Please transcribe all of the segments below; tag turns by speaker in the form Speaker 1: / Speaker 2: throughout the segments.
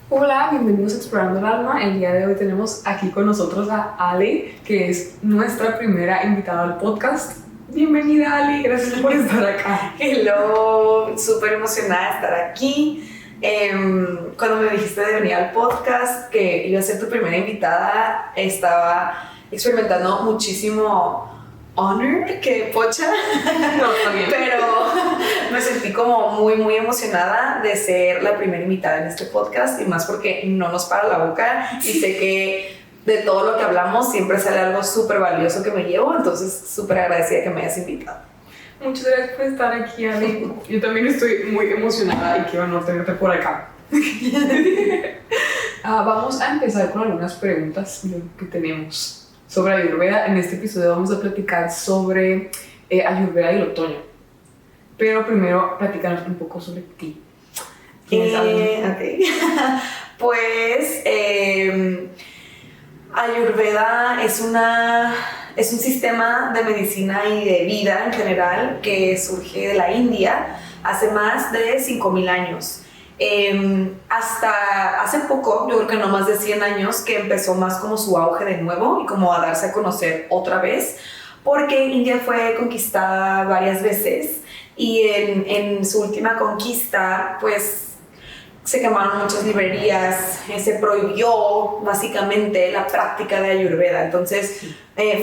Speaker 1: Hola, bienvenidos a Explorando el Alma. El día de hoy tenemos aquí con nosotros a Ale, que es nuestra primera invitada al podcast. Bienvenida, Ale, gracias por estar acá.
Speaker 2: Hello, súper emocionada de estar aquí. Cuando me dijiste de venir al podcast, que iba a ser tu primera invitada, estaba experimentando muchísimo honor, que pocha,
Speaker 1: No, está bien.
Speaker 2: pero me sentí como muy emocionada de ser la primera invitada en este podcast, y más porque no nos para la boca y sé que de todo lo que hablamos siempre sale algo súper valioso que me llevo, entonces súper agradecida que me hayas invitado.
Speaker 1: Muchas gracias por estar aquí, Ale. Yo también estoy muy emocionada y qué honor tenerte por acá. Vamos a empezar con algunas preguntas que tenemos sobre Ayurveda. En este episodio vamos a platicar sobre Ayurveda y el otoño. Pero primero, platícanos un poco sobre ti. ¿Quién es Ale?
Speaker 2: Ok. Pues Ayurveda es un sistema de medicina y de vida en general que surge de la India hace más de 5,000 años. Hasta hace poco, yo creo que no más de 100 años, que empezó más como su auge de nuevo y como a darse a conocer otra vez, porque India fue conquistada varias veces y en su última conquista, pues se quemaron muchas librerías, se prohibió básicamente la práctica de Ayurveda. Entonces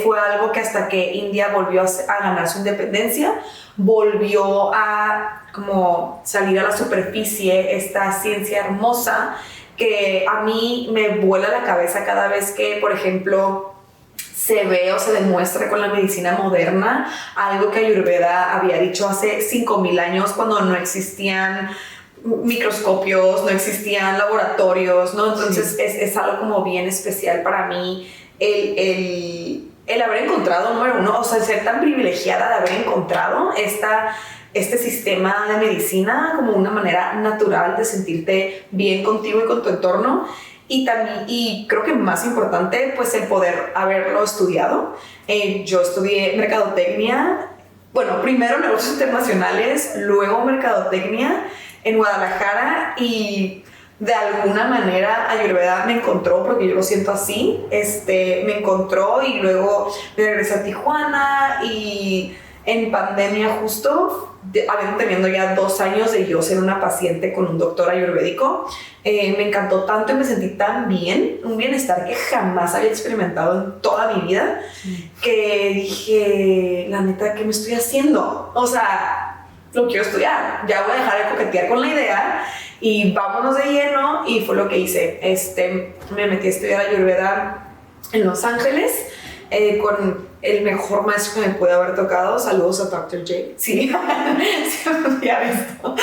Speaker 2: fue algo que hasta que India volvió a ganar su independencia, volvió a como salir a la superficie esta ciencia hermosa que a mí me vuela la cabeza cada vez que, por ejemplo, se ve o se demuestra con la medicina moderna algo que Ayurveda había dicho hace 5,000 años, cuando no existían microscopios, no existían laboratorios, ¿no? Entonces es algo como bien especial para mí el haber encontrado, número uno, o sea, ser tan privilegiada de haber encontrado este sistema de medicina como una manera natural de sentirte bien contigo y con tu entorno. Y también, y creo que más importante, pues el poder haberlo estudiado. Yo estudié mercadotecnia, bueno, primero negocios internacionales, luego mercadotecnia en Guadalajara, y de alguna manera Ayurveda me encontró, porque yo lo siento así, me encontró, y luego me regresé a Tijuana, y en pandemia justo, habiendo teniendo ya 2 años de yo ser una paciente con un doctor ayurvédico, me encantó tanto y me sentí tan bien, un bienestar que jamás había experimentado en toda mi vida, que dije, la neta, ¿qué me estoy haciendo? O sea, lo quiero estudiar, ya voy a dejar de coquetear con la idea y vámonos de lleno. Y fue lo que hice. Me metí a estudiar Ayurveda en Los Ángeles, con el mejor maestro que me pude haber tocado. Saludos a Dr. J. Sí, sí me había visto.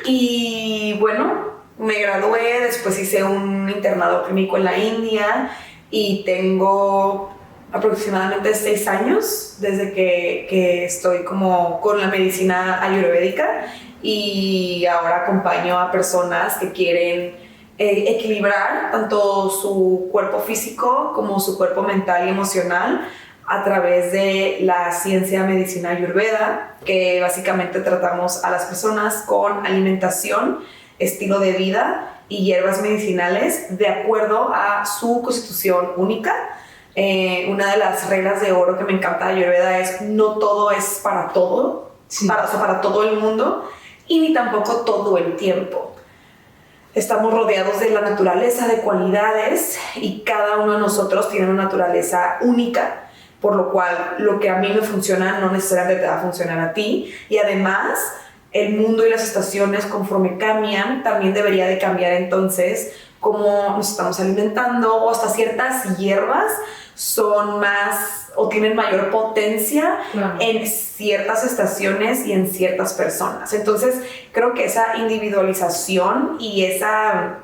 Speaker 2: Y bueno, me gradué, después hice un internado clínico en la India y tengo aproximadamente 6 años desde que estoy como con la medicina ayurvédica, y ahora acompaño a personas que quieren equilibrar tanto su cuerpo físico como su cuerpo mental y emocional a través de la ciencia medicina ayurveda, que básicamente tratamos a las personas con alimentación, estilo de vida y hierbas medicinales de acuerdo a su constitución única. Una de las reglas de oro que me encanta de Ayurveda es: no todo es para todo, para todo el mundo, y ni tampoco todo el tiempo. Estamos rodeados de la naturaleza, de cualidades, y cada uno de nosotros tiene una naturaleza única, por lo cual lo que a mí me funciona no necesariamente te va a funcionar a ti. Y además, el mundo y las estaciones, conforme cambian, también debería de cambiar entonces cómo nos estamos alimentando, o hasta ciertas hierbas son más o tienen mayor potencia en ciertas estaciones y en ciertas personas. Entonces creo que esa individualización y esa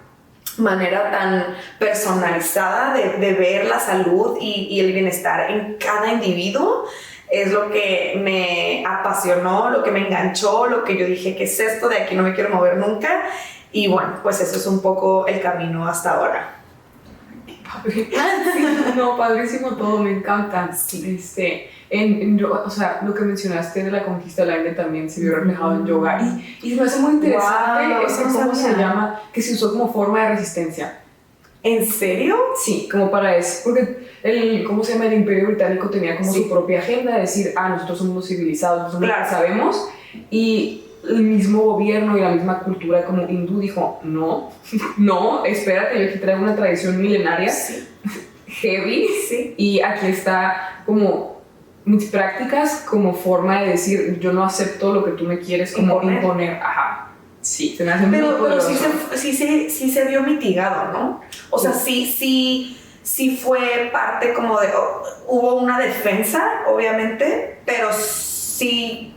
Speaker 2: manera tan personalizada de ver la salud y el bienestar en cada individuo es lo que me apasionó, lo que me enganchó, lo que yo dije, ¿qué es esto? De aquí no me quiero mover nunca. Y bueno, pues eso es un poco el camino hasta ahora.
Speaker 1: Padre. Sí, no, padrísimo todo, me encanta. Sí, O sea, lo que mencionaste de la conquista de la India también se vio reflejado en yoga y me hace muy interesante
Speaker 2: Wow,
Speaker 1: ese,
Speaker 2: no
Speaker 1: ¿cómo se
Speaker 2: sabía.
Speaker 1: llama? Que se usó como forma de resistencia.
Speaker 2: ¿En serio?
Speaker 1: Sí, como para eso, porque ¿cómo se llama? El Imperio Británico tenía como
Speaker 2: Sí.
Speaker 1: su propia agenda de decir, nosotros somos los civilizados, nosotros somos
Speaker 2: Claro.
Speaker 1: los que sabemos, y el mismo gobierno y la misma cultura como hindú dijo, no, no, espérate, yo aquí traigo una tradición milenaria,
Speaker 2: Sí.
Speaker 1: heavy,
Speaker 2: Sí.
Speaker 1: y aquí está como mis prácticas como forma de decir, yo no acepto lo que tú me quieres como imponer. Ajá, sí, se me hace muy
Speaker 2: Pero
Speaker 1: poderoso.
Speaker 2: sí se vio mitigado, ¿no? O sea, sí fue parte como de... hubo una defensa, obviamente, pero sí...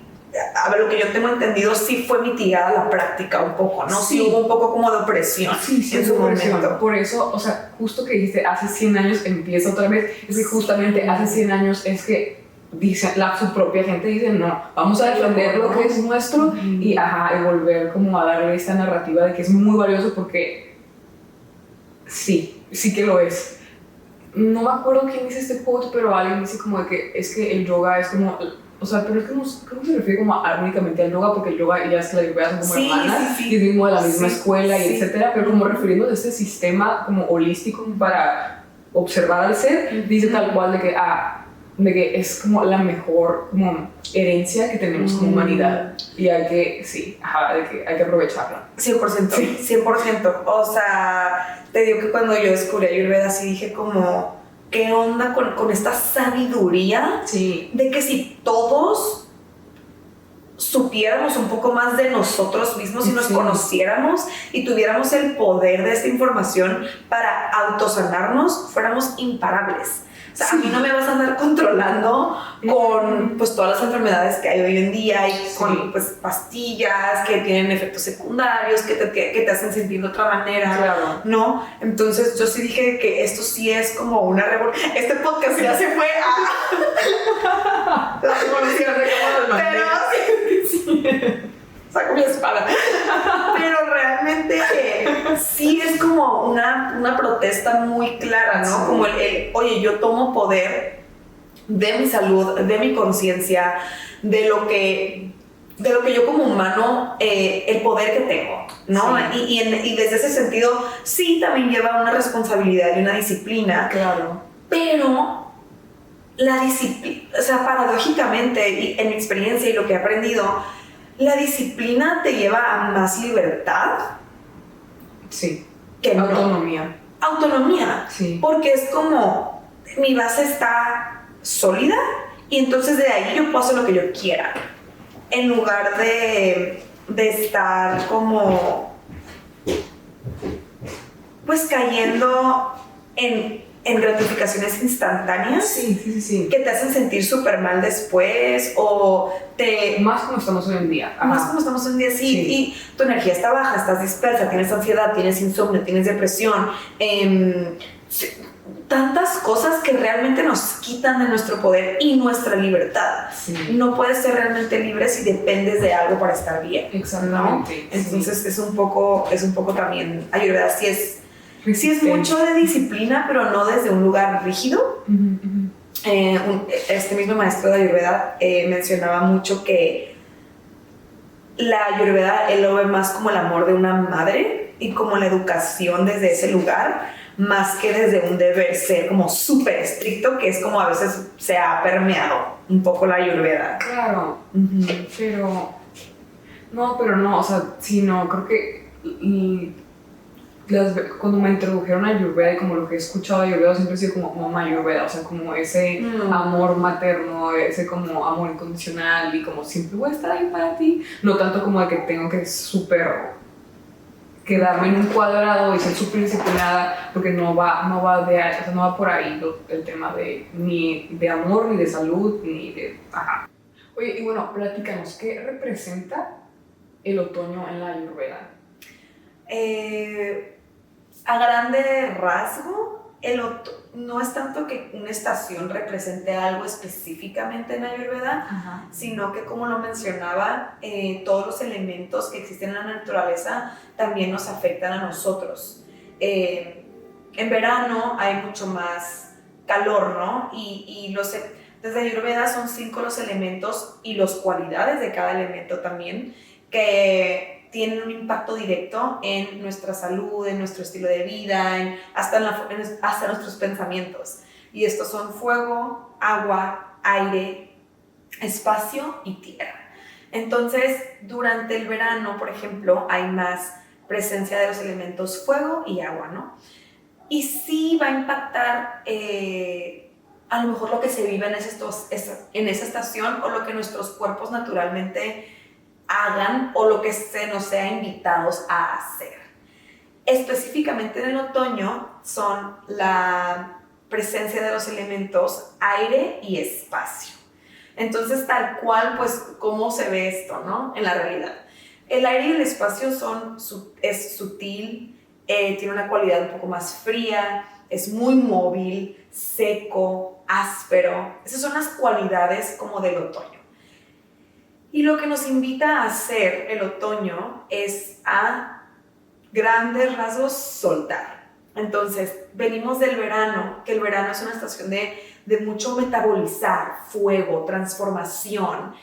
Speaker 2: A ver, lo que yo tengo entendido, sí fue mitigada la práctica un poco, ¿no? Sí hubo un poco como de opresión en su momento.
Speaker 1: Por eso, o sea, justo que dijiste, hace 100 años empieza otra vez, es que justamente hace 100 años es que dice, su propia gente dice, no, vamos a defender lo que es nuestro y volver como a darle esta narrativa de que es muy valioso porque sí que lo es. No me acuerdo quién dice este quote, pero alguien dice como de que es que el yoga es como... O sea, pero es que no se refiere como únicamente al yoga, porque el yoga y la ayurveda son como hermanas y mismo de la misma escuela y etcétera, pero como refiriéndose a este sistema como holístico para observar al ser, dice tal cual de que es como la mejor como herencia que tenemos como humanidad y hay que, de que hay que aprovecharla.
Speaker 2: 100%, sí. 100%. O sea, te digo que cuando yo descubrí Ayurveda sí dije como... ¿Qué onda con esta sabiduría?
Speaker 1: Sí.
Speaker 2: De que si todos supiéramos un poco más de nosotros mismos y nos conociéramos y tuviéramos el poder de esta información para autosanarnos, fuéramos imparables. O sea, a mí no me vas a andar controlando con pues, todas las enfermedades que hay hoy en día y con pues, pastillas que tienen efectos secundarios, que te hacen sentir de otra manera,
Speaker 1: claro.
Speaker 2: ¿no? Entonces yo sí dije que esto sí es como una revolución. Este podcast ya se fue a la revolución de cómo los mantengo. Saco mi espada. Pero realmente sí es como una protesta muy clara, ¿no? Como oye, yo tomo poder de mi salud, de mi conciencia, de lo que yo como humano, el poder que tengo, ¿no? Sí. Y desde ese sentido, sí también lleva una responsabilidad y una disciplina.
Speaker 1: Claro.
Speaker 2: Pero la disciplina, o sea, paradójicamente, y en mi experiencia y lo que he aprendido, la disciplina te lleva a más libertad.
Speaker 1: Sí.
Speaker 2: Que
Speaker 1: autonomía.
Speaker 2: Autonomía.
Speaker 1: Sí.
Speaker 2: Porque es como, mi base está sólida y entonces de ahí yo puedo hacer lo que yo quiera. En lugar de estar como, pues cayendo en gratificaciones instantáneas que te hacen sentir súper mal después o
Speaker 1: más como estamos hoy en día.
Speaker 2: Más como estamos hoy en día, sí. Y tu energía está baja, estás dispersa, tienes ansiedad, tienes insomnio, tienes depresión, tantas cosas que realmente nos quitan de nuestro poder y nuestra libertad. No puedes ser realmente libre si dependes de algo para estar bien.
Speaker 1: Exactamente.
Speaker 2: ¿No? Entonces es un poco también, Ayurveda sí es mucho de disciplina, pero no desde un lugar rígido. Este mismo maestro de Ayurveda mencionaba mucho que la Ayurveda él lo ve más como el amor de una madre y como la educación desde ese lugar, más que desde un deber ser como súper estricto, que es como a veces se ha permeado un poco la Ayurveda.
Speaker 1: Claro, pero no, o sea, sí, no, creo que cuando me introdujeron a Ayurveda y como lo que he escuchado de Ayurveda siempre he sido como mamá Ayurveda, o sea, como ese amor materno, ese como amor incondicional y como siempre voy a estar ahí para ti, no tanto como de que tengo que quedarme en un cuadrado y ser súper disciplinada porque no va por ahí el tema ni de amor, ni de salud, ni de... Oye, y bueno, platícanos, ¿qué representa el otoño en la Ayurveda?
Speaker 2: A grande rasgo, no es tanto que una estación represente algo específicamente en Ayurveda, sino que, como lo mencionaba, todos los elementos que existen en la naturaleza también nos afectan a nosotros. En verano hay mucho más calor, ¿no? Y Desde Ayurveda son 5 los elementos y las cualidades de cada elemento también que tienen un impacto directo en nuestra salud, en nuestro estilo de vida, hasta nuestros pensamientos. Y estos son fuego, agua, aire, espacio y tierra. Entonces, durante el verano, por ejemplo, hay más presencia de los elementos fuego y agua, ¿no? Y sí va a impactar a lo mejor lo que se vive en esa estación o lo que nuestros cuerpos naturalmente hagan o lo que se nos sea invitados a hacer. Específicamente en el otoño son la presencia de los elementos aire y espacio. Entonces, tal cual, pues, ¿cómo se ve esto, no? En la realidad. El aire y el espacio es sutil, tiene una cualidad un poco más fría, es muy móvil, seco, áspero. Esas son las cualidades como del otoño. Y lo que nos invita a hacer el otoño es a grandes rasgos soltar. Entonces, venimos del verano, que el verano es una estación de mucho metabolizar, fuego, transformación.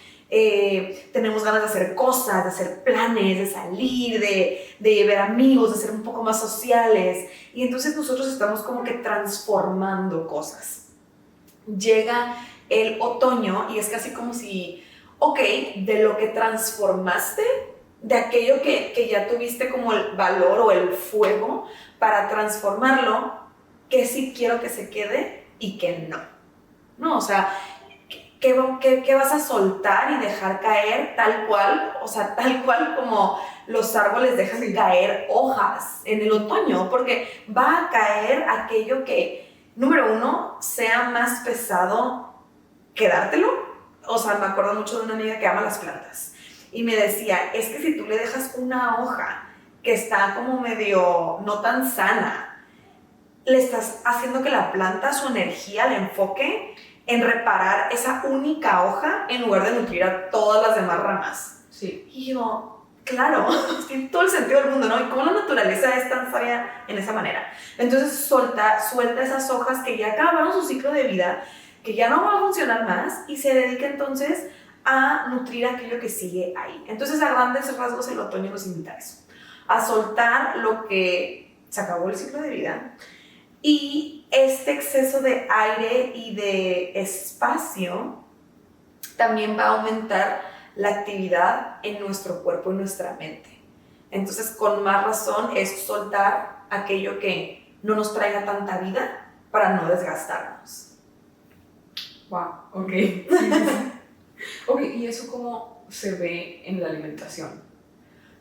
Speaker 2: Tenemos ganas de hacer cosas, de hacer planes, de salir, de ver amigos, de ser un poco más sociales. Y entonces nosotros estamos como que transformando cosas. Llega el otoño y es casi como si, ok, de lo que transformaste, de aquello que ya tuviste como el valor o el fuego para transformarlo, que sí quiero que se quede y que no. No, o sea, ¿qué vas a soltar y dejar caer tal cual? O sea, tal cual como los árboles dejan caer hojas en el otoño, porque va a caer aquello que, número uno, sea más pesado que dártelo. O sea, me acuerdo mucho de una amiga que ama las plantas y me decía, es que si tú le dejas una hoja que está como medio no tan sana, le estás haciendo que la planta, su energía, la enfoque en reparar esa única hoja en lugar de nutrir a todas las demás ramas.
Speaker 1: Sí.
Speaker 2: Y yo, claro, tiene todo el sentido del mundo, ¿no? Y cómo la naturaleza es tan sabia en esa manera. Entonces suelta esas hojas que ya acabaron su ciclo de vida, que ya no va a funcionar más, y se dedica entonces a nutrir aquello que sigue ahí. Entonces, a grandes rasgos, el otoño nos invita a eso, a soltar lo que se acabó el ciclo de vida. Y este exceso de aire y de espacio también va a aumentar la actividad en nuestro cuerpo y nuestra mente. Entonces, con más razón es soltar aquello que no nos traiga tanta vida para no desgastarnos.
Speaker 1: Wow, ok. Sí, sí, sí. Ok, ¿y eso cómo se ve en la alimentación?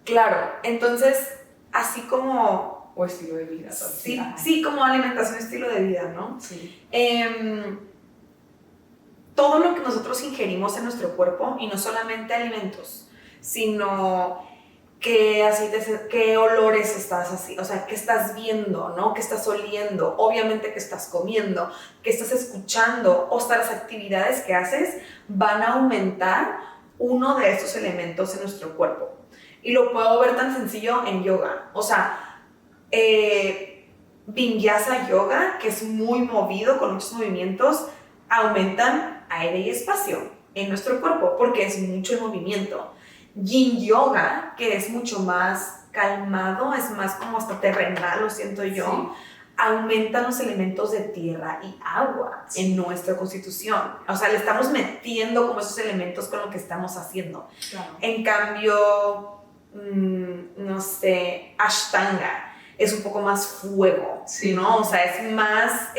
Speaker 2: Claro, entonces, así como...
Speaker 1: O estilo de vida.
Speaker 2: Sí, como alimentación, estilo de vida, ¿no?
Speaker 1: Sí.
Speaker 2: Todo lo que nosotros ingerimos en nuestro cuerpo, y no solamente alimentos, sino qué aceites, qué olores estás así, o sea, qué estás viendo, ¿no? Qué estás oliendo, obviamente qué estás comiendo, qué estás escuchando, o hasta las actividades que haces van a aumentar uno de estos elementos en nuestro cuerpo. Y lo puedo ver tan sencillo en yoga, o sea, Vinyasa Yoga, que es muy movido, con muchos movimientos, aumentan aire y espacio en nuestro cuerpo, porque es mucho el movimiento. Yin Yoga, que es mucho más calmado, es más como hasta terrenal, lo siento yo, sí, aumentan los elementos de tierra y agua en nuestra constitución. O sea, le estamos metiendo como esos elementos con lo que estamos haciendo.
Speaker 1: Claro.
Speaker 2: En cambio, no sé, Ashtanga es un poco más fuego, sí, ¿no? O sea, es más,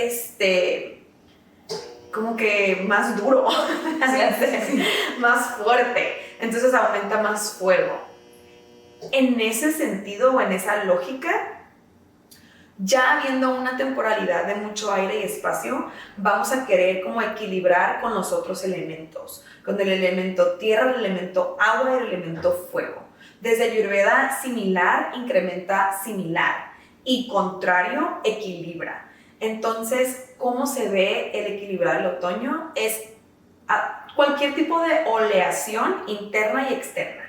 Speaker 2: como que más duro, sí. Más fuerte. Entonces aumenta más fuego. En ese sentido o en esa lógica, ya habiendo una temporalidad de mucho aire y espacio, vamos a querer como equilibrar con los otros elementos, con el elemento tierra, el elemento agua y el elemento fuego. Desde Ayurveda, similar incrementa similar y contrario equilibra. Entonces, ¿cómo se ve el equilibrar el otoño? Es cualquier tipo de oleación interna y externa.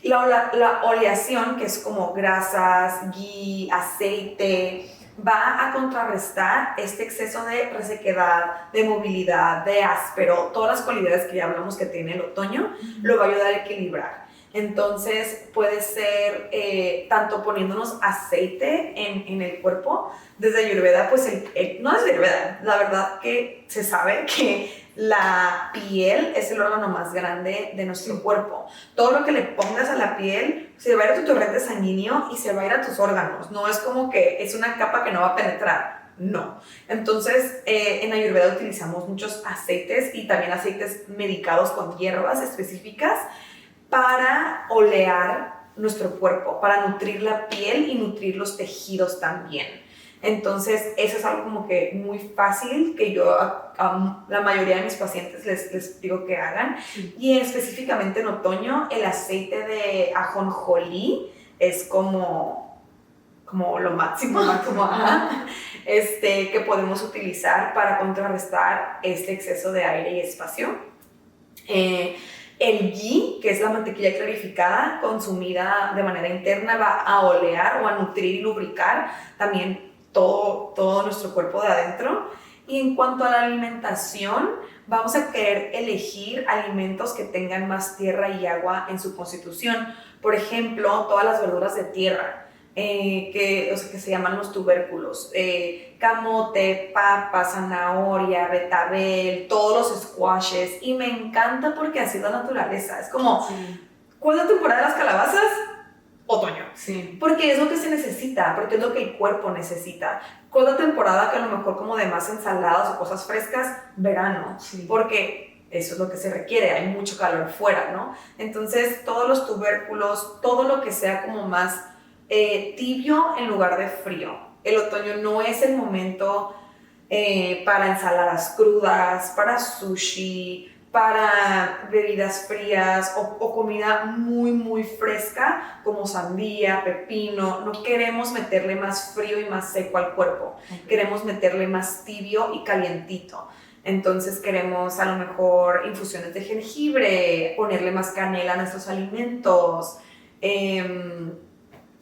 Speaker 2: La oleación, que es como grasas, ghee, aceite, va a contrarrestar este exceso de resequedad, de movilidad, de áspero, todas las cualidades que ya hablamos que tiene el otoño, lo va a ayudar a equilibrar. Entonces puede ser tanto poniéndonos aceite en el cuerpo. Desde Ayurveda, pues no es Ayurveda, la verdad que se sabe que la piel es el órgano más grande de nuestro cuerpo. Todo lo que le pongas a la piel se va a ir a tu torrente sanguíneo y se va a ir a tus órganos. No es como que es una capa que no va a penetrar. No. Entonces, en Ayurveda utilizamos muchos aceites y también aceites medicados con hierbas específicas para olear nuestro cuerpo, para nutrir la piel y nutrir los tejidos también. Entonces, eso es algo como que muy fácil que yo a la mayoría de mis pacientes les digo que hagan. Sí. Y específicamente en otoño, el aceite de ajonjolí es como lo máximo, que podemos utilizar para contrarrestar este exceso de aire y espacio. El ghee, que es la mantequilla clarificada, consumida de manera interna, va a olear o a nutrir y lubricar también todo nuestro cuerpo de adentro. Y en cuanto a la alimentación, vamos a querer elegir alimentos que tengan más tierra y agua en su constitución. Por ejemplo, todas las verduras de tierra, que se llaman los tubérculos, camote, papa, zanahoria, betabel, todos los squashes. Y me encanta porque así es la naturaleza. Es como, sí. ¿Cuál es la temporada de las calabazas? Otoño. Sí. Porque es lo que se necesita, porque es lo que el cuerpo necesita. ¿Cuál es la temporada que a lo mejor como de más ensaladas o cosas frescas? Verano. Sí. Porque eso es lo que se requiere, hay mucho calor fuera, ¿no? Entonces, todos los tubérculos, todo lo que sea como más tibio en lugar de frío. El otoño no es el momento para ensaladas crudas, para sushi, para bebidas frías o comida muy muy fresca como sandía, pepino. No queremos meterle más frío y más seco al cuerpo. Okay. Queremos meterle más tibio y calientito. Entonces queremos a lo mejor infusiones de jengibre, ponerle más canela a nuestros alimentos,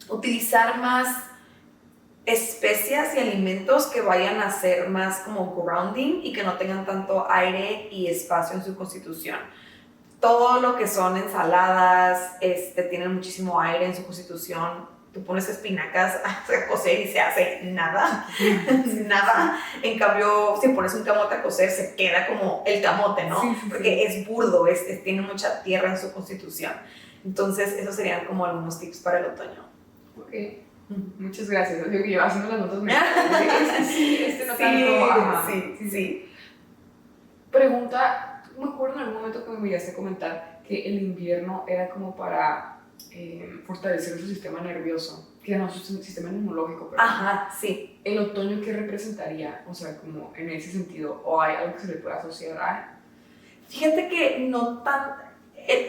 Speaker 2: utilizar más especias y alimentos que vayan a ser más como grounding y que no tengan tanto aire y espacio en su constitución. Todo lo que son ensaladas tienen muchísimo aire en su constitución. Tú pones espinacas a cocer y se hace nada, nada. En cambio, si pones un camote a cocer, se queda como el camote, ¿no? Sí, sí, porque sí. Es burdo, tiene mucha tierra en su constitución. Entonces, esos serían como algunos tips para el otoño.
Speaker 1: Ok. Muchas gracias. Yo haciendo las notas me no tanto.
Speaker 2: Sí.
Speaker 1: Pregunta, me acuerdo en algún momento que me enviaste a comentar que el invierno era como para fortalecer su sistema nervioso, que no su sistema inmunológico. Pero
Speaker 2: ajá, sí.
Speaker 1: ¿El otoño qué representaría? O sea, como en ese sentido, ¿o hay algo que se le pueda asociar a?
Speaker 2: Fíjate que no tan...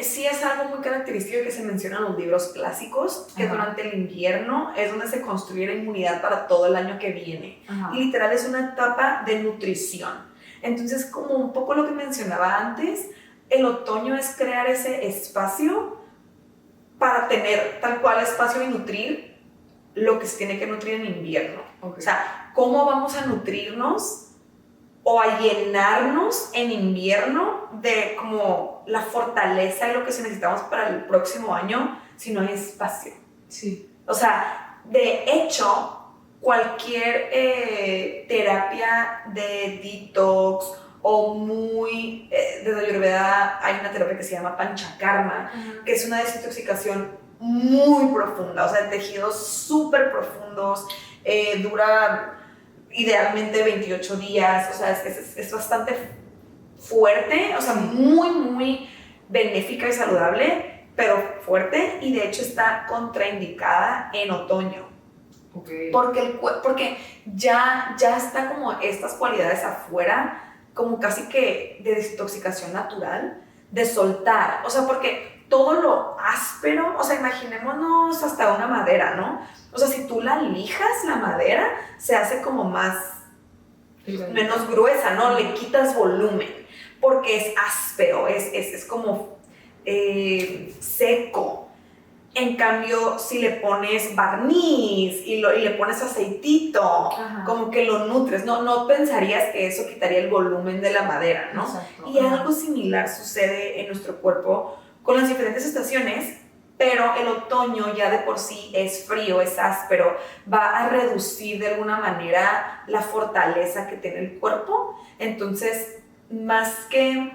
Speaker 2: Sí es algo muy característico que se menciona en los libros clásicos, que durante el invierno es donde se construye la inmunidad para todo el año que viene. Ajá. Y literal es una etapa de nutrición. Entonces, como un poco lo que mencionaba antes, el otoño es crear ese espacio para tener tal cual espacio y nutrir lo que se tiene que nutrir en invierno. Okay. O sea, ¿cómo vamos a nutrirnos o a llenarnos en invierno de como la fortaleza y lo que necesitamos para el próximo año si no hay espacio?
Speaker 1: Sí.
Speaker 2: O sea, de hecho, cualquier terapia de detox o muy... desde Ayurveda hay una terapia que se llama Panchakarma, que es una desintoxicación muy profunda, o sea, tejidos súper profundos, dura idealmente 28 días, o sea, es bastante fuerte, o sea, muy, muy benéfica y saludable, pero fuerte, y de hecho está contraindicada en otoño.
Speaker 1: Okay.
Speaker 2: Porque ya está como estas cualidades afuera, como casi que de desintoxicación natural, de soltar, o sea, porque todo lo áspero, o sea, imaginémonos hasta una madera, ¿no? O sea, si tú la lijas, la madera se hace como menos gruesa, ¿no? Le quitas volumen, porque es áspero, es como seco. En cambio, si le pones barniz y le pones aceitito,
Speaker 1: Ajá.
Speaker 2: como que lo nutres, no pensarías que eso quitaría el volumen de la madera, ¿no?
Speaker 1: Exacto.
Speaker 2: Y
Speaker 1: Ajá.
Speaker 2: algo similar sucede en nuestro cuerpo con las diferentes estaciones, pero el otoño ya de por sí es frío, es áspero, va a reducir de alguna manera la fortaleza que tiene el cuerpo. Entonces, más que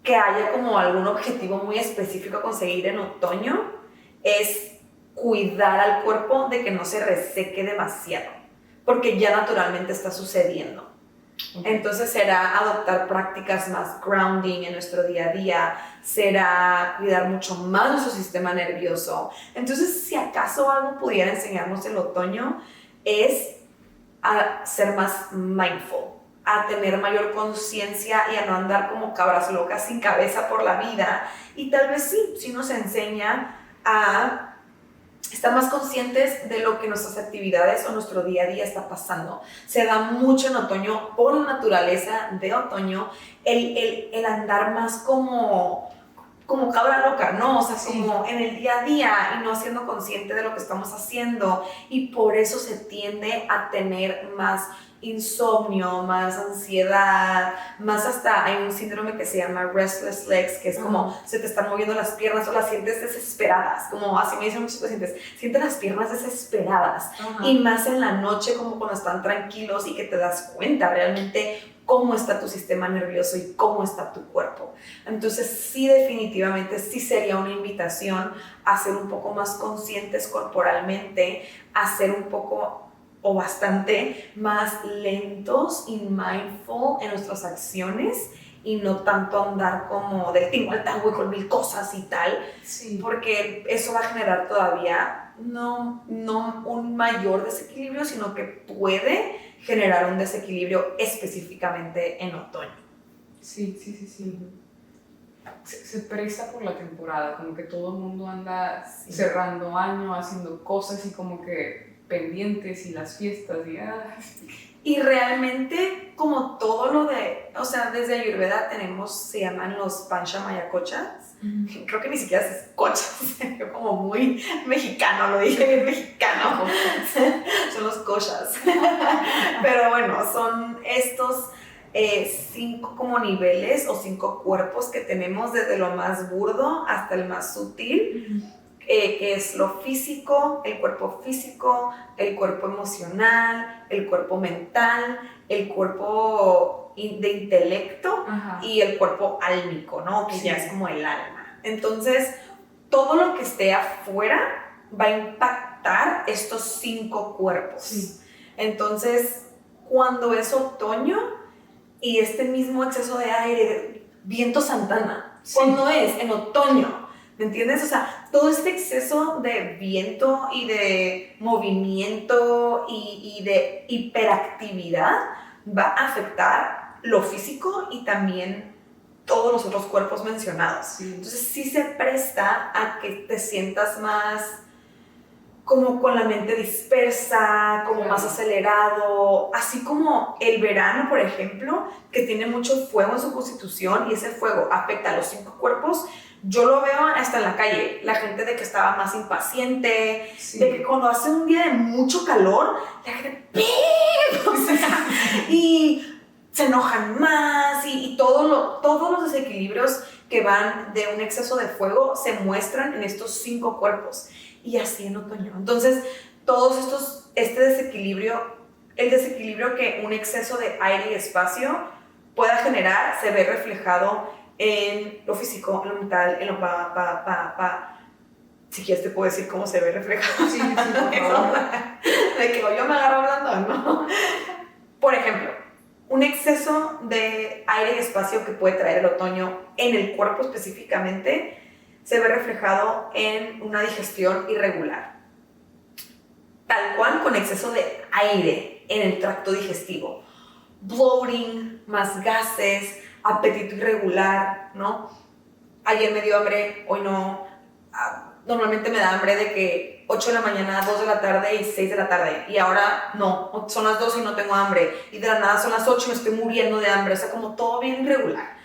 Speaker 2: haya como algún objetivo muy específico a conseguir en otoño, es cuidar al cuerpo de que no se reseque demasiado, porque ya naturalmente está sucediendo.
Speaker 1: Okay.
Speaker 2: Entonces será adoptar prácticas más grounding en nuestro día a día, será cuidar mucho más nuestro sistema nervioso. Entonces, si acaso algo pudiera enseñarnos el otoño, es a ser más mindful, a tener mayor conciencia y a no andar como cabras locas sin cabeza por la vida. Y tal vez sí nos enseña a estar más conscientes de lo que nuestras actividades o nuestro día a día está pasando. Se da mucho en otoño, por la naturaleza de otoño, el andar más como cabra loca, ¿no? O sea, como en el día a día y no siendo consciente de lo que estamos haciendo, y por eso se tiende a tener más insomnio, más ansiedad, más hasta hay un síndrome que se llama restless legs, que es como se te están moviendo las piernas o las sientes desesperadas, como así me dicen muchos pacientes, sientes las piernas desesperadas. Y más en la noche, como cuando están tranquilos y que te das cuenta realmente cómo está tu sistema nervioso y cómo está tu cuerpo. Entonces sí, definitivamente sí sería una invitación a ser un poco más conscientes corporalmente, a ser un poco o bastante más lentos y mindful en nuestras acciones y no tanto andar como del tingo al tango y con mil cosas y tal, porque eso va a generar todavía no un mayor desequilibrio, sino que puede generar un desequilibrio específicamente en otoño.
Speaker 1: Sí. Se presta por la temporada, como que todo el mundo anda cerrando año, haciendo cosas y como que pendientes y las fiestas
Speaker 2: y realmente como todo lo de, o sea, desde Ayurveda tenemos, se llaman los Pancha Mayakochas, creo que ni siquiera es cochas, yo como muy mexicano, lo dije bien mexicano, son los koshas, pero bueno, son estos 5 como niveles o 5 cuerpos que tenemos, desde lo más burdo hasta el más sutil, que es lo físico, el cuerpo emocional, el cuerpo mental, el cuerpo de intelecto y el cuerpo álmico, ¿no? Que ya es como el alma. Entonces, todo lo que esté afuera va a impactar estos 5 cuerpos. Entonces, cuando es otoño y este mismo exceso de aire, viento Santana, cuando es en otoño, ¿me entiendes? O sea, todo este exceso de viento y de movimiento y de hiperactividad va a afectar lo físico y también todos los otros cuerpos mencionados. Entonces sí se presta a que te sientas más como con la mente dispersa, como más acelerado, así como el verano, por ejemplo, que tiene mucho fuego en su constitución y ese fuego afecta a los 5 cuerpos. Yo lo veo hasta en la calle, la gente de que estaba más impaciente, de que cuando hace un día de mucho calor, la gente ¡pip! O sea, y se enojan más y todos los desequilibrios que van de un exceso de fuego se muestran en estos 5 cuerpos y así en otoño. Entonces, este desequilibrio, el desequilibrio que un exceso de aire y espacio pueda generar, se ve reflejado en lo físico, en lo mental, en lo si quieres te puedo decir cómo se ve reflejado.
Speaker 1: Sí, por favor.
Speaker 2: De que yo me agarro hablando, ¿no? Por ejemplo, un exceso de aire y espacio que puede traer el otoño en el cuerpo específicamente se ve reflejado en una digestión irregular. Tal cual con exceso de aire en el tracto digestivo. Bloating, más gases, apetito irregular, ¿no? Ayer me dio hambre, hoy no. Normalmente me da hambre de que 8 de la mañana, 2 de la tarde y 6 de la tarde. Y ahora no, son las 2 y no tengo hambre. Y de la nada son las 8 y me estoy muriendo de hambre. O sea, como todo bien irregular.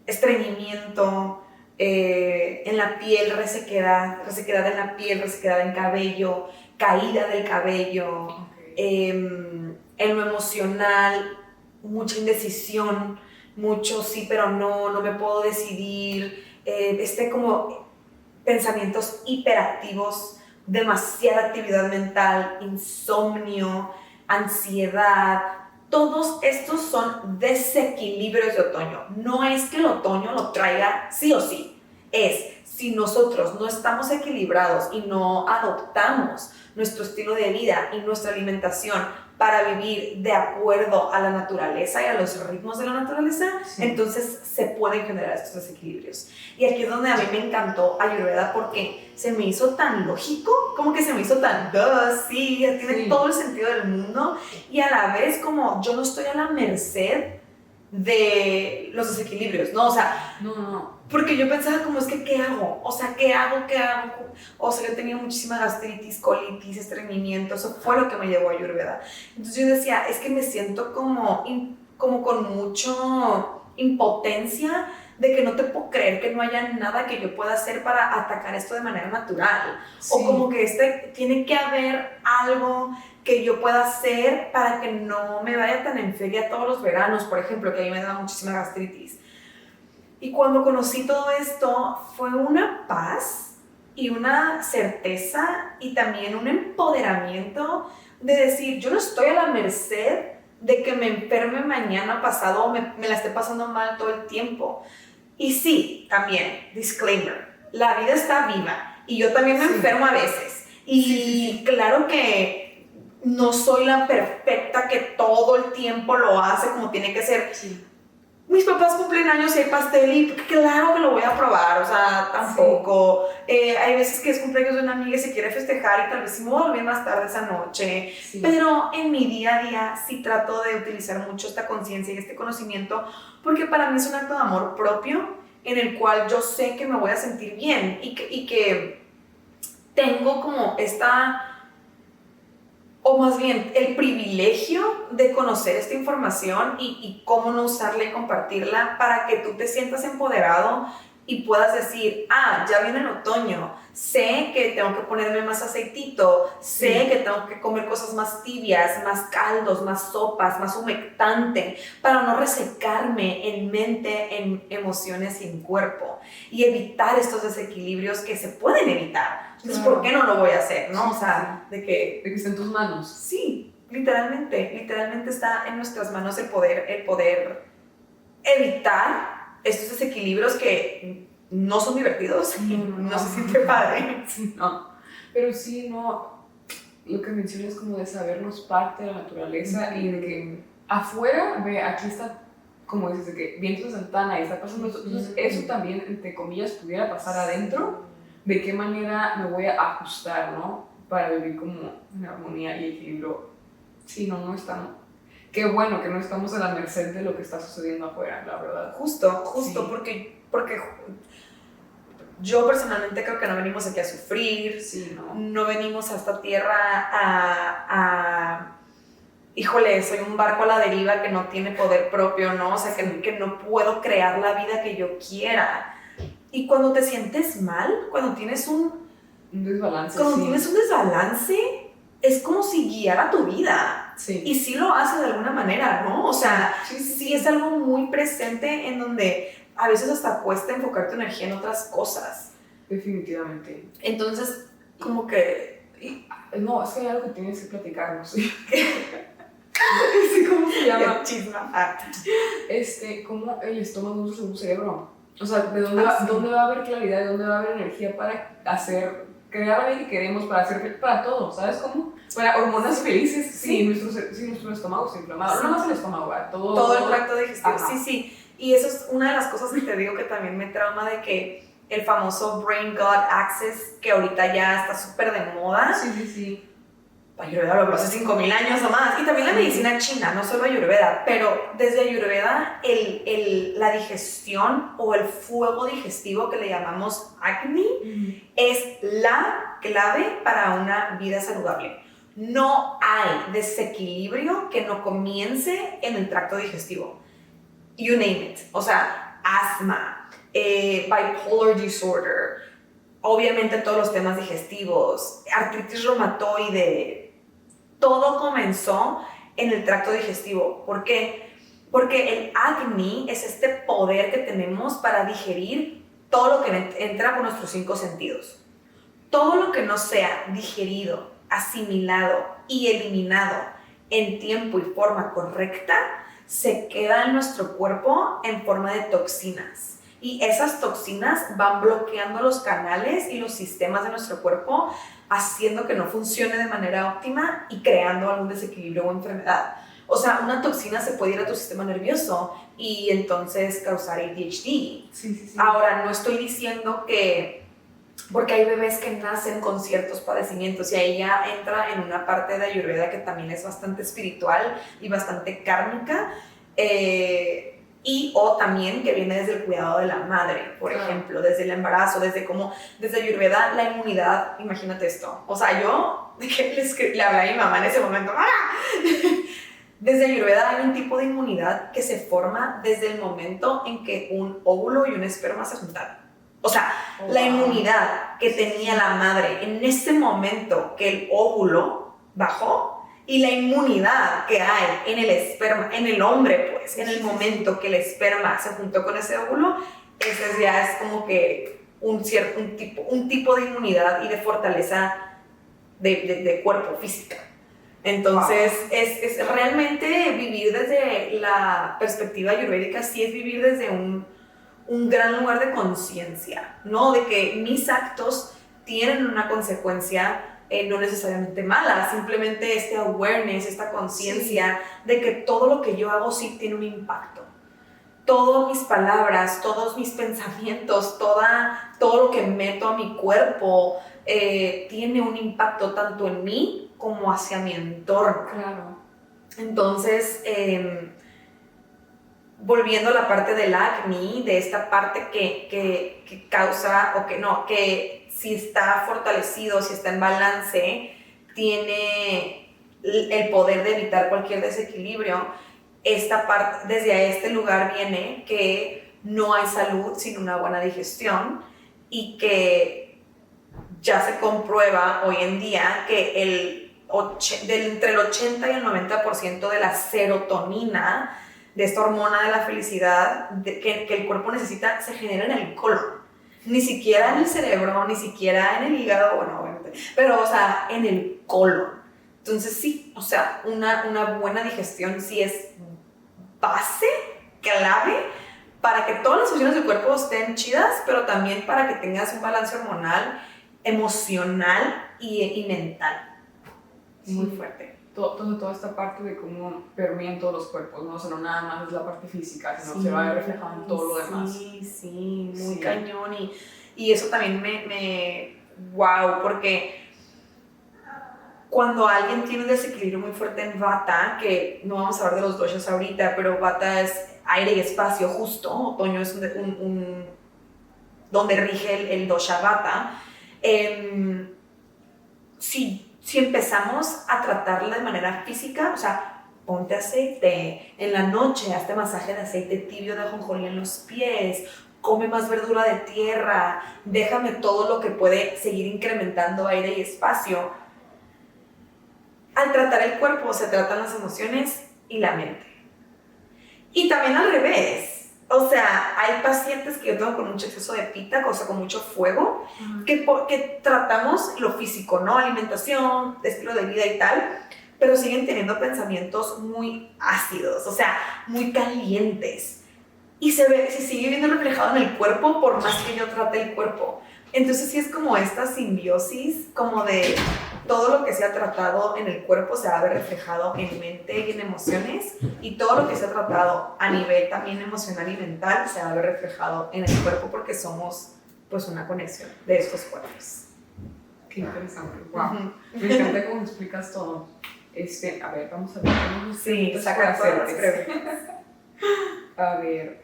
Speaker 2: estreñimiento, en la piel, resequedad en la piel, resequedad en cabello, caída del cabello, en lo emocional, mucha indecisión, mucho sí pero no, no me puedo decidir, como pensamientos hiperactivos, demasiada actividad mental, insomnio, ansiedad. Todos estos son desequilibrios de otoño. No es que el otoño lo traiga sí o sí. Si nosotros no estamos equilibrados y no adoptamos nuestro estilo de vida y nuestra alimentación para vivir de acuerdo a la naturaleza y a los ritmos de la naturaleza, sí, entonces se pueden generar estos desequilibrios. Y aquí es donde a mí me encantó Ayurveda, porque se me hizo tan lógico, como que se me hizo tan, sí, tiene todo el sentido del mundo, y a la vez como yo no estoy a la merced de los desequilibrios, ¿no? O sea,
Speaker 1: no.
Speaker 2: Porque yo pensaba como, es que, ¿qué hago? O sea, ¿qué hago? O sea, yo tenía muchísima gastritis, colitis, estreñimiento, eso fue lo que me llevó a Ayurveda. Entonces yo decía, es que me siento como con mucho impotencia de que no te puedo creer que no haya nada que yo pueda hacer para atacar esto de manera natural. Sí. O como que tiene que haber algo que yo pueda hacer para que no me vaya tan en feria todos los veranos, por ejemplo, que a mí me daba muchísima gastritis. Y cuando conocí todo esto, fue una paz y una certeza y también un empoderamiento de decir, yo no estoy a la merced de que me enferme mañana pasado o me la esté pasando mal todo el tiempo. Y sí, también, disclaimer, la vida está viva y yo también me enfermo a veces. Y claro que no soy la perfecta que todo el tiempo lo hace como tiene que ser. Sí. Mis papás cumplen años y hay pastel y claro que lo voy a probar, o sea, tampoco. Sí. Hay veces que es cumpleaños de una amiga y se quiere festejar y tal vez sí me voy a dormir más tarde esa noche. Sí. Pero en mi día a día sí trato de utilizar mucho esta conciencia y este conocimiento, porque para mí es un acto de amor propio en el cual yo sé que me voy a sentir bien y que tengo como o más bien el privilegio de conocer esta información y cómo no usarla y compartirla para que tú te sientas empoderado y puedas decir, ya viene el otoño, sé que tengo que ponerme más aceitito, sé que tengo que comer cosas más tibias, más caldos, más sopas, más humectante, para no resecarme en mente, en emociones y en cuerpo, y evitar estos desequilibrios que se pueden evitar. Entonces, ¿por qué no lo voy a hacer? ¿No?
Speaker 1: Sí,
Speaker 2: o sea, de que
Speaker 1: está en tus manos.
Speaker 2: Sí, literalmente está en nuestras manos el poder evitar estos desequilibrios que no son divertidos y no se siente padre.
Speaker 1: No, pero sí, no, lo que mencionas como de sabernos parte de la naturaleza y de que afuera, ve, aquí está, como dices, de que viento de Santana y está pasando esto, entonces eso también, entre comillas, pudiera pasar adentro, de qué manera me voy a ajustar, ¿no? Para vivir como en armonía y equilibrio. Sí, no estamos. Qué bueno que no estamos a la merced de lo que está sucediendo afuera, la verdad.
Speaker 2: Justo, sí. porque yo personalmente creo que no venimos aquí a sufrir,
Speaker 1: sí,
Speaker 2: no venimos a esta tierra híjole, soy un barco a la deriva que no tiene poder propio, ¿no? O sea, que no puedo crear la vida que yo quiera. Y cuando te sientes mal, cuando tienes un
Speaker 1: desbalance,
Speaker 2: tienes un desbalance, es como si guiara tu vida.
Speaker 1: Sí.
Speaker 2: Y sí lo hace de alguna manera, ¿no? O sea, sí es algo muy presente en donde a veces hasta cuesta enfocar tu energía en otras cosas.
Speaker 1: Definitivamente.
Speaker 2: Entonces, como que...
Speaker 1: No, es que hay algo que tienes que platicarnos. ¿Cómo se llama?
Speaker 2: El chisma.
Speaker 1: ¿Cómo el estómago usa un cerebro? O sea, ¿de dónde va a haber claridad? ¿De dónde va a haber energía para crear la vida que queremos, para todo? ¿Sabes cómo? Para hormonas felices, sí, nuestro estómago está inflamado. No más el estómago,
Speaker 2: todo el tracto digestivo. Sí. Y eso es una de las cosas que te digo que también me trauma, de que el famoso Brain God Access, que ahorita ya está súper de moda.
Speaker 1: Sí.
Speaker 2: Ayurveda lo habló hace 5,000 años o más. Y también la medicina china, no solo Ayurveda, pero desde Ayurveda la digestión o el fuego digestivo que le llamamos Agni es la clave para una vida saludable. No hay desequilibrio que no comience en el tracto digestivo. You name it. O sea, asma, bipolar disorder, obviamente todos los temas digestivos, artritis reumatoide, todo comenzó en el tracto digestivo. ¿Por qué? Porque el Agni es este poder que tenemos para digerir todo lo que entra por nuestros 5 sentidos. Todo lo que no sea digerido, asimilado y eliminado en tiempo y forma correcta, se queda en nuestro cuerpo en forma de toxinas. Y esas toxinas van bloqueando los canales y los sistemas de nuestro cuerpo, haciendo que no funcione de manera óptima y creando algún desequilibrio o enfermedad. O sea, una toxina se puede ir a tu sistema nervioso y entonces causar ADHD.
Speaker 1: Sí.
Speaker 2: Ahora, no estoy diciendo que... Porque hay bebés que nacen con ciertos padecimientos y ahí ya entra en una parte de Ayurveda que también es bastante espiritual y bastante kármica. Y o también que viene desde el cuidado de la madre, por ejemplo, desde el embarazo, desde Ayurveda, la inmunidad, imagínate esto. O sea, yo, le hablé a mi mamá en ese momento, ¡ah! Desde Ayurveda hay un tipo de inmunidad que se forma desde el momento en que un óvulo y un esperma se juntaron. O sea, la inmunidad que tenía la madre en ese momento que el óvulo bajó, y la inmunidad que hay en el esperma, en el hombre, pues, en el momento que el esperma se juntó con ese óvulo, ese ya es como que un tipo de inmunidad y de fortaleza de cuerpo física. Entonces, es realmente vivir desde la perspectiva ayurvédica, sí es vivir desde un gran lugar de conciencia, ¿no? De que mis actos tienen una consecuencia no necesariamente mala, simplemente este awareness, esta conciencia de que todo lo que yo hago sí tiene un impacto. Todas mis palabras, todos mis pensamientos, todo lo que meto a mi cuerpo tiene un impacto tanto en mí como hacia mi entorno.
Speaker 1: Claro.
Speaker 2: Entonces, volviendo a la parte del Agni, de esta parte que causa, o que no, que si está fortalecido, si está en balance, tiene el poder de evitar cualquier desequilibrio. Esta parte, desde este lugar viene que no hay salud sin una buena digestión y que ya se comprueba hoy en día que entre el 80 y el 90% de la serotonina, de esta hormona de la felicidad que el cuerpo necesita, se genera en el colon. Ni siquiera en el cerebro, ni siquiera en el hígado, bueno, obviamente, pero, o sea, en el colon. Entonces, sí, o sea, una buena digestión sí es base, clave, para que todas las funciones del cuerpo estén chidas, pero también para que tengas un balance hormonal, emocional y mental. Muy fuerte.
Speaker 1: Toda esta parte de cómo permean todos los cuerpos, ¿no? O sea, no nada más es la parte física, sino se va reflejado en todo lo demás.
Speaker 2: Sí, muy cañón. Y eso también wow, porque cuando alguien tiene un desequilibrio muy fuerte en Vata, que no vamos a hablar de los doshas ahorita, pero Vata es aire y espacio justo, otoño es donde rige el dosha Vata. Si empezamos a tratarla de manera física, o sea, ponte aceite, en la noche hazte masaje de aceite tibio de ajonjolí en los pies, come más verdura de tierra, déjame todo lo que puede seguir incrementando aire y espacio. Al tratar el cuerpo se tratan las emociones y la mente. Y también al revés. O sea, hay pacientes que yo tengo con mucho exceso de pita, o sea, con mucho fuego, que tratamos lo físico, ¿no? Alimentación, estilo de vida y tal, pero siguen teniendo pensamientos muy ácidos, o sea, muy calientes. Y se sigue viendo reflejado en el cuerpo por más que yo trate el cuerpo. Entonces sí es como esta simbiosis, como de todo lo que se ha tratado en el cuerpo se va a ver reflejado en mente y en emociones, y todo lo que se ha tratado a nivel también emocional y mental se va a ver reflejado en el cuerpo, porque somos pues una conexión de estos cuerpos.
Speaker 1: Qué interesante, wow. Me encanta cómo explicas todo. A ver, vamos a ver.
Speaker 2: Sí, saca todas las preguntas.
Speaker 1: A ver.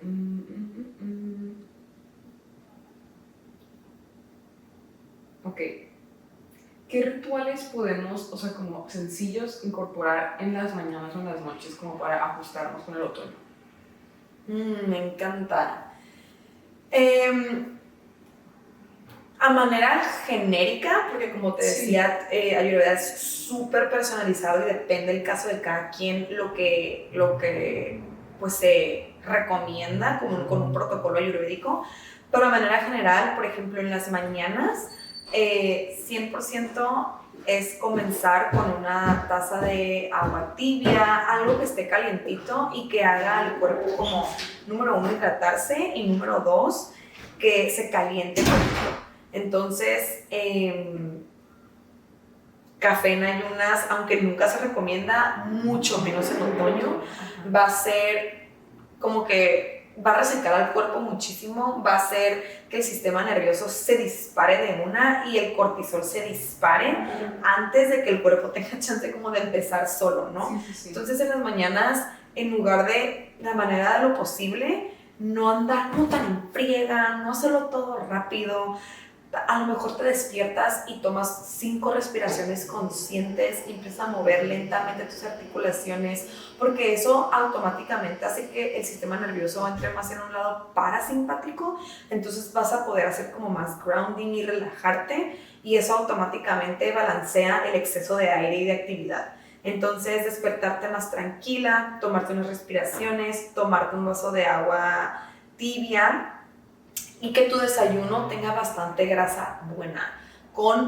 Speaker 1: Ok. ¿Qué rituales podemos, o sea, como sencillos, incorporar en las mañanas o en las noches como para ajustarnos con el otoño?
Speaker 2: Me encanta. A manera genérica, porque como te decía, Ayurveda es súper personalizado y depende del caso de cada quien lo que pues se recomienda con un protocolo ayurvédico, pero de manera general, por ejemplo, en las mañanas, 100% es comenzar con una taza de agua tibia, algo que esté calientito y que haga al cuerpo como, número 1, hidratarse, y número 2, que se caliente poquito. Entonces, café en ayunas, aunque nunca se recomienda, mucho menos en otoño, va a ser como que va a resecar al cuerpo muchísimo, va a hacer que el sistema nervioso se dispare de una y el cortisol se dispare antes de que el cuerpo tenga chance como de empezar solo, ¿no? Sí. Entonces, en las mañanas, en lugar de la manera de lo posible, no andar como tan en friega, no hacerlo todo rápido. A lo mejor te despiertas y tomas 5 respiraciones conscientes y empiezas a mover lentamente tus articulaciones, porque eso automáticamente hace que el sistema nervioso entre más en un lado parasimpático, entonces vas a poder hacer como más grounding y relajarte, y eso automáticamente balancea el exceso de aire y de actividad. Entonces, despertarte más tranquila, tomarte unas respiraciones, tomarte un vaso de agua tibia, y que tu desayuno tenga bastante grasa buena,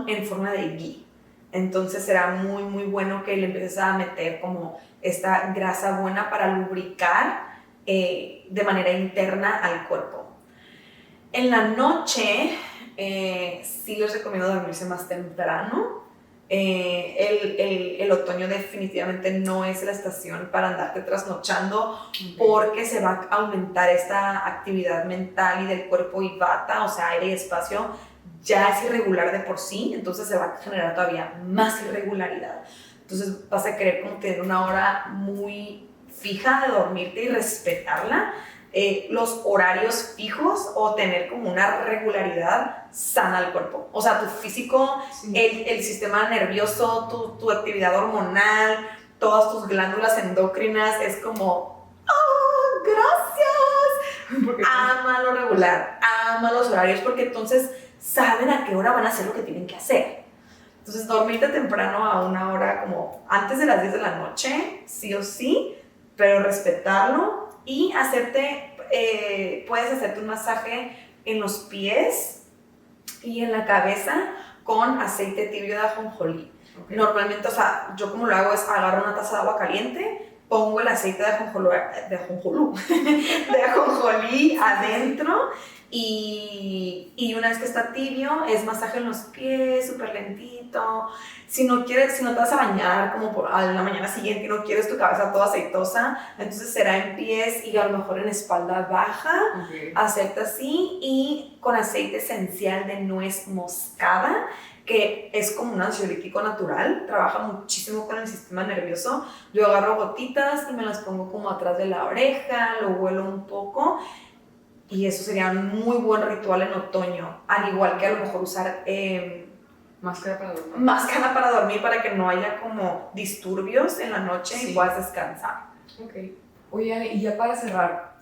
Speaker 2: en forma de ghee. Entonces será muy, muy bueno que le empieces a meter como esta grasa buena para lubricar de manera interna al cuerpo. En la noche, sí les recomiendo dormirse más temprano. El otoño definitivamente no es la estación para andarte trasnochando, porque se va a aumentar esta actividad mental y del cuerpo y vata, o sea, aire y espacio, ya es irregular de por sí, entonces se va a generar todavía más irregularidad. Entonces vas a querer como tener una hora muy fija de dormirte y respetarla, los horarios fijos, o tener como una regularidad sana al cuerpo. O sea, tu físico, sí, el sistema nervioso, tu actividad hormonal, todas tus glándulas endócrinas, es como, ¡oh, gracias! Ama lo regular, ama los horarios, porque entonces saben a qué hora van a hacer lo que tienen que hacer. Entonces, dormirte temprano a una hora como antes de las 10 de la noche, sí o sí, pero respetarlo. Y puedes hacerte un masaje en los pies y en la cabeza con aceite tibio de ajonjolí. Okay. Normalmente, o sea, yo como lo hago es agarro una taza de agua caliente, pongo el aceite de ajonjolí adentro, y una vez que está tibio, es masaje en los pies, súper lentito. Si no te vas a bañar como a la mañana siguiente y no quieres tu cabeza toda aceitosa, entonces será en pies y a lo mejor en espalda baja, hacerte así, y con aceite esencial de nuez moscada, que es como un ansiolítico natural, trabaja muchísimo con el sistema nervioso. Yo agarro gotitas y me las pongo como atrás de la oreja, lo huelo un poco, y eso sería un muy buen ritual en otoño, al igual que a lo mejor usar máscara para dormir, para que no haya como disturbios en la noche, sí, y puedas descansar.
Speaker 1: Ok. Oye, Ale, y ya para cerrar,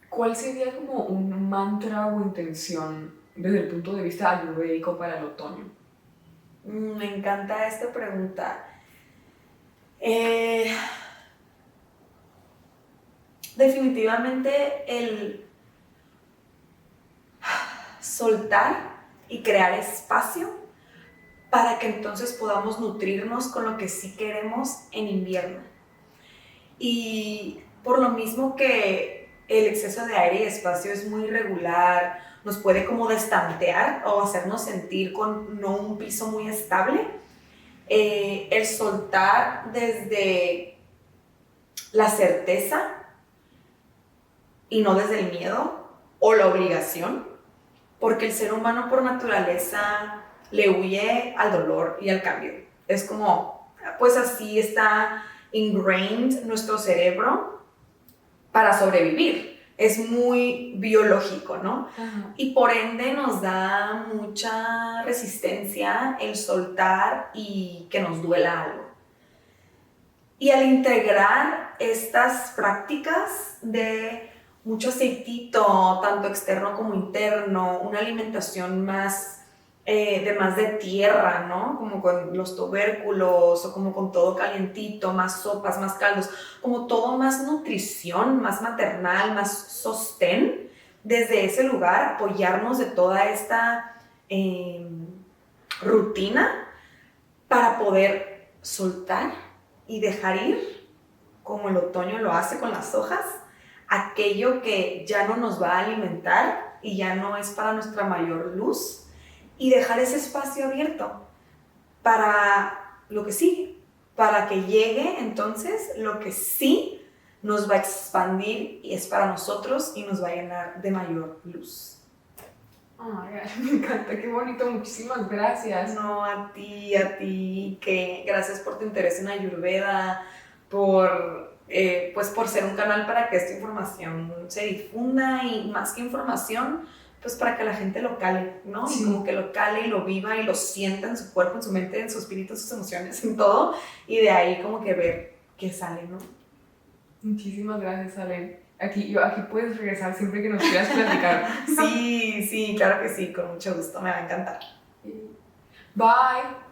Speaker 1: ¿cuál sería como un mantra o intención desde el punto de vista ayurvédico para el otoño?
Speaker 2: Me encanta esta pregunta. Definitivamente el soltar y crear espacio para que entonces podamos nutrirnos con lo que sí queremos en invierno. Y por lo mismo que el exceso de aire y espacio es muy irregular, nos puede como destantear o hacernos sentir con no un piso muy estable, el soltar desde la certeza y no desde el miedo o la obligación, porque el ser humano por naturaleza le huye al dolor y al cambio. Es como, pues así está ingrained nuestro cerebro para sobrevivir. Es muy biológico, ¿no? Uh-huh. Y por ende nos da mucha resistencia el soltar y que nos duela algo. Y al integrar estas prácticas de mucho aceitito, tanto externo como interno, una alimentación más más de tierra, ¿no? Como con los tubérculos o como con todo calientito, más sopas, más caldos, como todo más nutrición, más maternal, más sostén. Desde ese lugar, apoyarnos de toda esta rutina para poder soltar y dejar ir, como el otoño lo hace con las hojas, aquello que ya no nos va a alimentar y ya no es para nuestra mayor luz, y dejar ese espacio abierto para lo que sigue, para que llegue entonces lo que sí nos va a expandir y es para nosotros y nos va a llenar de mayor luz.
Speaker 1: Ay, me encanta, qué bonito, muchísimas gracias.
Speaker 2: No, a ti, que gracias por tu interés en Ayurveda, pues por ser un canal para que esta información se difunda y más que información, pues para que la gente lo cale, ¿no?
Speaker 1: Sí.
Speaker 2: Y como que lo cale y lo viva y lo sienta en su cuerpo, en su mente, en su espíritu, en sus emociones, en todo, y de ahí como que ver qué sale, ¿no?
Speaker 1: Muchísimas gracias, Ale. Aquí puedes regresar siempre que nos quieras platicar.
Speaker 2: Sí, claro que sí, con mucho gusto, me va a encantar.
Speaker 1: Bye.